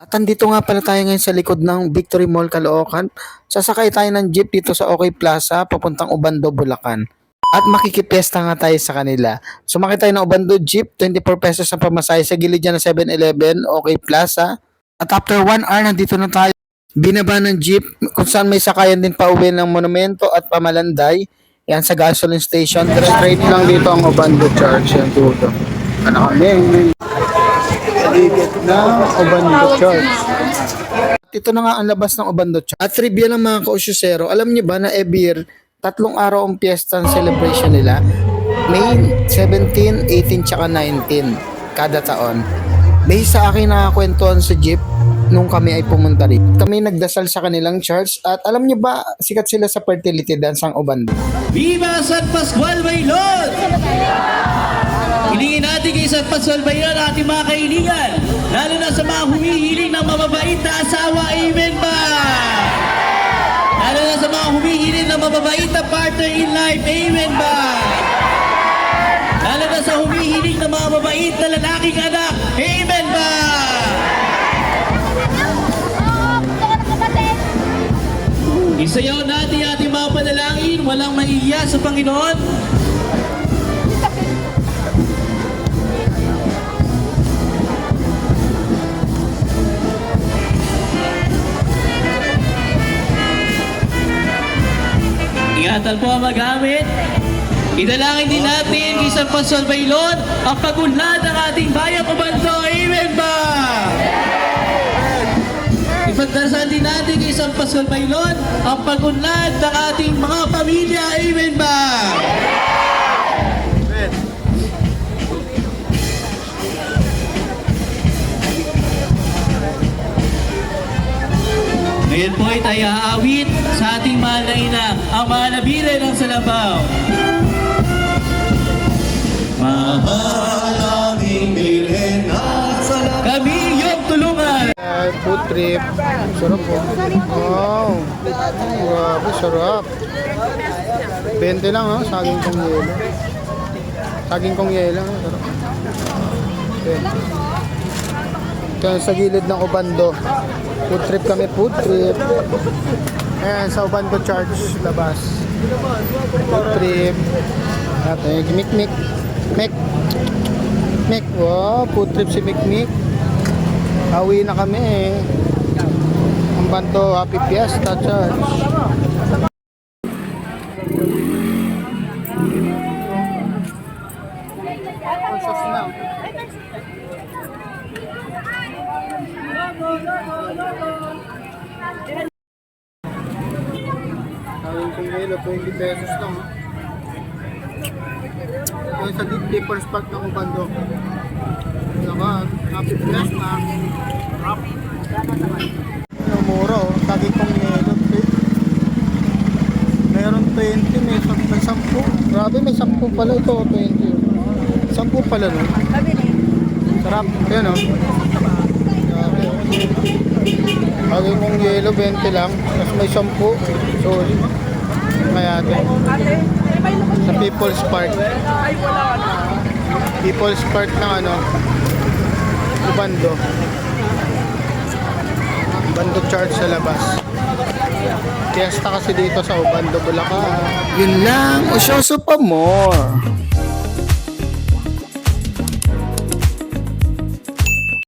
At andito nga pala tayo ngayon sa likod ng Victory Mall, Caloocan. Sasakay tayo ng jeep dito sa OK Plaza, papuntang Obando, Bulacan. At makikipiesta nga tayo sa kanila. Sumakay tayo ng Obando jeep, 24 pesos ang pamasahe sa gilid niya ng 7-Eleven, OK Plaza. At after 1 hour, nandito na tayo. Binaba ng jeep kung saan may sakayan din pa uwi ng Monumento at Pamalanday. Yan sa gasoline station. Straight lang dito ang Obando Church. Yan dito. Ano kami? Paligid ng Obando Church. Ito na nga ang labas ng Obando Church. At trivia ng mga kausyusero, alam niyo ba na every year, 3 araw ang piyesta ng celebration nila? May 17, 18, tsaka 19 kada taon. Based sa akin nakakwentuhan sa jeep, nung kami ay pumunta rito. Kami nagdasal sa kanilang church at alam niyo ba, sikat sila sa fertility dance ang Obando. Viva San Pascual Baylon! Hilingin natin kay San Pascual Baylon ating mga kaibigan, lalo na sa mga humihiling ng mababait na asawa, amen ba? Lalo na sa mga humihiling ng mababait na partner in life, amen ba? Lalo na sa humihiling ng mga mabait na lalaking anak, amen ba? Isayaw natin ating mga panalangin, walang maiiya sa Panginoon. Ingatan po ang magamit. Idalangin din natin kay San Pascual Baylon ang pagunlad ng ating bayang Obando. Amen ba? Ipagdarasal din natin kay San Pascual Baylon ang pagunlad ng ating mga pamilya. Amen ba? Amen. Ngayon po ay tayo aawit sa ating mahal na ina, ang mahal na Birhen ng Salabaw. Mahal aming Birhen ng Salabaw, kami iyong tulungan. Food trip. Sarap po. Wow. Grabe, sarap. 20 lang ha, saging kong yelo. Saging kong yelo. Sarap. 20. Ito sa gilid ng Obando. Food trip kami, food trip. Ayan, sa Obando Church, labas. Food trip. At Mikmik. Mik. Wow, food trip si Mikmik. Awi na kami. Ang Obando Happy Fiesta Church. Saling kong hilo, 20 pesos lang. Ito sa People's Park ng Obando. Saka, Happy Fiesta. Ang mura oh, saling kong hilo. Meron 20, may 10. Grabe, may 10 pala ito, 20. 10 pala no? Sarap, yan oh. Grabe oh. Saling kong yelo, 20 lang. Tapos may 10. Sorry. Kaya ito. Sa People's Park. People's Park ng ano, Obando. Obando Church sa labas. Fiesta kasi dito sa Obando, Bulacan. Yun lang. Usyoso pa more.